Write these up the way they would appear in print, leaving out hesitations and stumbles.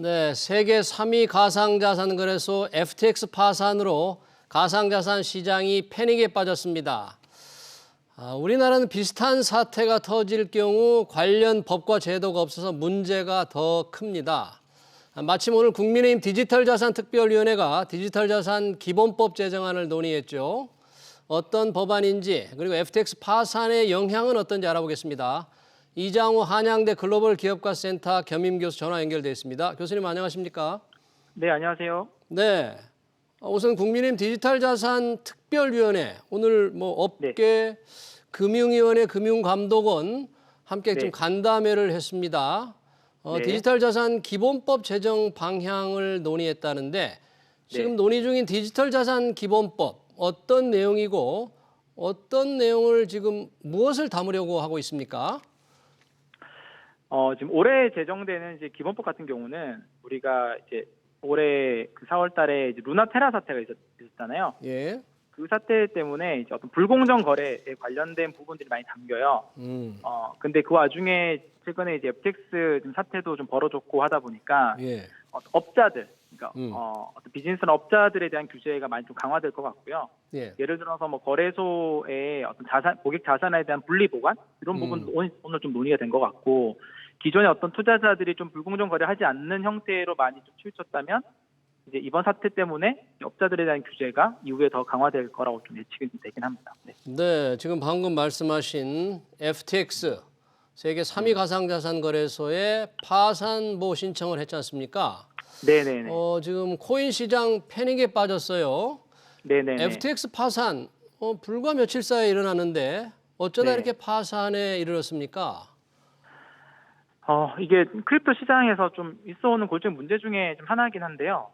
네, 세계 3위 가상자산 거래소 FTX 파산으로 가상자산 시장이 패닉에 빠졌습니다. 우리나라는 비슷한 사태가 터질 경우 관련 법과 제도가 없어서 문제가 더 큽니다. 마침 오늘 국민의힘 디지털자산특별위원회가 디지털자산 기본법 제정안을 논의했죠. 어떤 법안인지 그리고 FTX 파산의 영향은 어떤지 알아보겠습니다. 이장우 한양대 글로벌 기업가 센터 겸임 교수 전화 연결돼 있습니다. 교수님 안녕하십니까? 네, 안녕하세요. 네. 우선 국민의힘 디지털자산특별위원회 오늘 업계 금융위원회 금융감독원 함께 좀 간담회를 했습니다. 네. 디지털자산 기본법 제정 방향을 논의했다는데 지금 네. 논의 중인 디지털자산 기본법 어떤 내용이고 어떤 내용을 지금 무엇을 담으려고 하고 있습니까? 지금 올해 제정되는 이제 기본법 같은 경우는 우리가 이제 올해 그 4월 달에 이제 루나테라 사태가 있었잖아요. 예. 그 사태 때문에 이제 어떤 불공정 거래에 관련된 부분들이 많이 담겨요. 근데 그 와중에 최근에 이제 FTX 좀 사태도 좀 벌어졌고 하다 보니까 예. 업자들, 그러니까 어떤 비즈니스나 업자들에 대한 규제가 많이 좀 강화될 것 같고요. 예. 예를 들어서 뭐 거래소의 어떤 고객 자산에 대한 분리 보관 이런 부분도 오늘 좀 논의가 된 것 같고, 기존의 어떤 투자자들이 좀 불공정 거래하지 않는 형태로 많이 좀 치우쳤다면 이제 이번 사태 때문에 업자들에 대한 규제가 이후에 더 강화될 거라고 좀 예측이 되긴 합니다. 네. 네, 지금 방금 말씀하신 FTX 세계 3위 가상자산 거래소에 파산보 신청을 했지 않습니까? 네네네. 지금 코인 시장 패닉에 빠졌어요. 네네네. FTX 파산 불과 며칠 사이에 일어났는데 어쩌다 네. 이렇게 파산에 이르렀습니까? 이게 크립토 시장에서 좀 있어오는 골치 문제 중에 좀 하나이긴 한데요.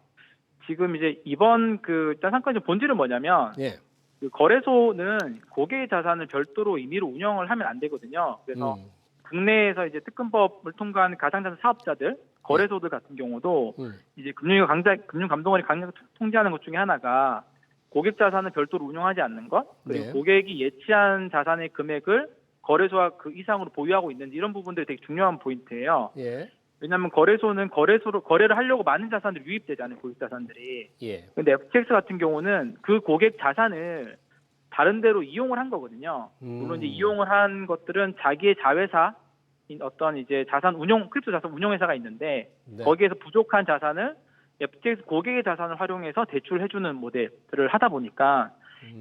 지금 이제 이번 그 사건의 본질은 뭐냐면, 예. 그 거래소는 고객의 자산을 별도로 임의로 운영을 하면 안 되거든요. 그래서 국내에서 이제 특근법을 통과한 가상자산 사업자들, 거래소들 같은 경우도 이제 금융감독원이 강력 통제하는 것 중에 하나가 고객 자산을 별도로 운영하지 않는 것, 그리고 네. 고객이 예치한 자산의 금액을 거래소와 그 이상으로 보유하고 있는지 이런 부분들이 되게 중요한 포인트예요. 예. 왜냐하면 거래소는 거래를 하려고 많은 자산들이 유입되잖아요, 고객 자산들이. 예. 근데 FTX 같은 경우는 그 고객 자산을 다른 데로 이용을 한 거거든요. 물론 이제 이용을 한 것들은 자기의 자회사, 어떤 이제 크립토 자산 운용 회사가 있는데, 네. 거기에서 부족한 자산을 FTX 고객의 자산을 활용해서 대출해주는 모델들을 하다 보니까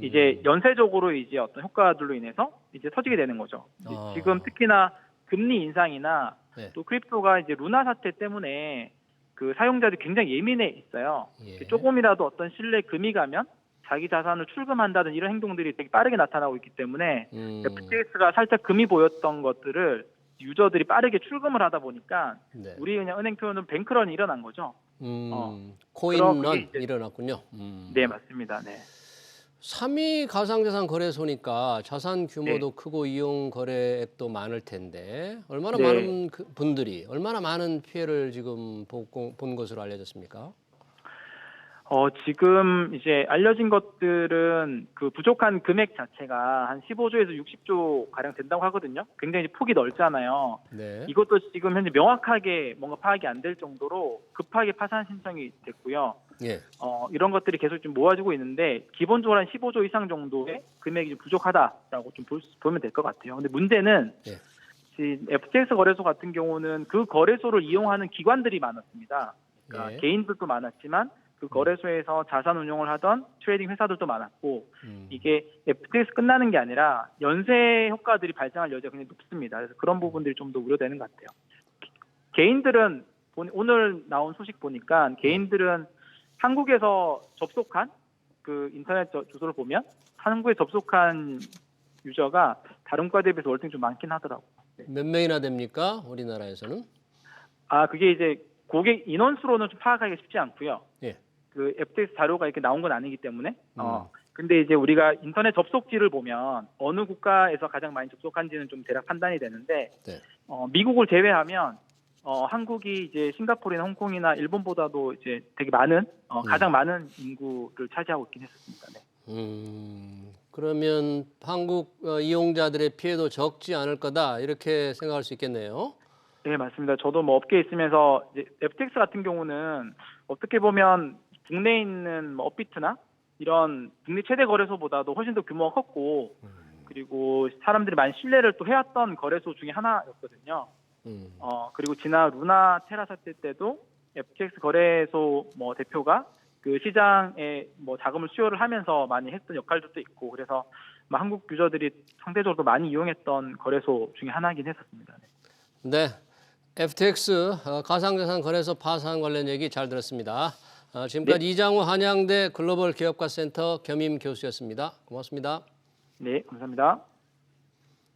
이제 연쇄적으로 이제 어떤 효과들로 인해서 이제 터지게 되는 거죠. 지금 특히나 금리 인상이나 네. 또 크립토가 이제 루나 사태 때문에 그 사용자들이 굉장히 예민해 있어요. 예. 조금이라도 어떤 신뢰 금이 가면 자기 자산을 출금한다든 이런 행동들이 되게 빠르게 나타나고 있기 때문에 FTX가 살짝 금이 보였던 것들을 유저들이 빠르게 출금을 하다 보니까 네. 우리 그냥 은행 표현은 뱅크런이 일어난 거죠. 코인런 그게 이제- 일어났군요. 네, 맞습니다. 네. 3위 가상자산 거래소니까 자산 규모도 크고 이용 거래액도 많을 텐데 얼마나 네. 많은 분들이 얼마나 많은 피해를 지금 본 것으로 알려졌습니까? 지금 이제 알려진 것들은 그 부족한 금액 자체가 한 15조에서 60조 가량 된다고 하거든요. 굉장히 폭이 넓잖아요. 네. 이것도 지금 현재 명확하게 뭔가 파악이 안 될 정도로 급하게 파산 신청이 됐고요. 예. 이런 것들이 계속 좀 모아지고 있는데, 기본적으로 한 15조 이상 정도의 금액이 좀 부족하다라고 좀 보면 될 것 같아요. 근데 문제는 예. FTX 거래소 같은 경우는 그 거래소를 이용하는 기관들이 많았습니다. 그러니까 예. 개인들도 많았지만 그 거래소에서 자산 운용을 하던 트레이딩 회사들도 많았고, 이게 FTX 끝나는 게 아니라 연쇄 효과들이 발생할 여지가 굉장히 높습니다. 그래서 그런 부분들이 좀 더 우려되는 것 같아요. 개인들은 오늘 나온 소식 보니까 개인들은 한국에서 접속한 그 인터넷 주소를 보면 한국에 접속한 유저가 다른 국가 대비해서 월등히 좀 많긴 하더라고요. 네. 몇 명이나 됩니까? 우리나라에서는? 그게 이제 고객 인원수로는 좀 파악하기가 쉽지 않고요. 예. 그 FTX 자료가 이렇게 나온 건 아니기 때문에. 근데 이제 우리가 인터넷 접속지를 보면 어느 국가에서 가장 많이 접속한지는 좀 대략 판단이 되는데, 네. 미국을 제외하면 한국이 이제 싱가포르나 홍콩이나 일본보다도 이제 되게 많은 가장 많은 인구를 차지하고 있긴 했었습니다. 네. 그러면 한국 이용자들의 피해도 적지 않을 거다 이렇게 생각할 수 있겠네요. 네, 맞습니다. 저도 뭐 업계에 있으면서 이제 FTX 같은 경우는 어떻게 보면 국내에 있는 뭐 업비트나 이런 국내 최대 거래소보다도 훨씬 더 규모가 컸고 그리고 사람들이 많이 신뢰를 또 해왔던 거래소 중에 하나였거든요. 그리고 지난 루나 테라 사태 때도 FTX 거래소 뭐 대표가 그 시장에 뭐 자금을 수요를 하면서 많이 했던 역할들도 있고 그래서 뭐 한국 유저들이 상대적으로 많이 이용했던 거래소 중에 하나이긴 했었습니다. 네, FTX 가상자산 거래소 파산 관련 얘기 잘 들었습니다. 지금까지 이장우 한양대 글로벌 기업가 센터 겸임 교수였습니다. 고맙습니다. 네, 감사합니다.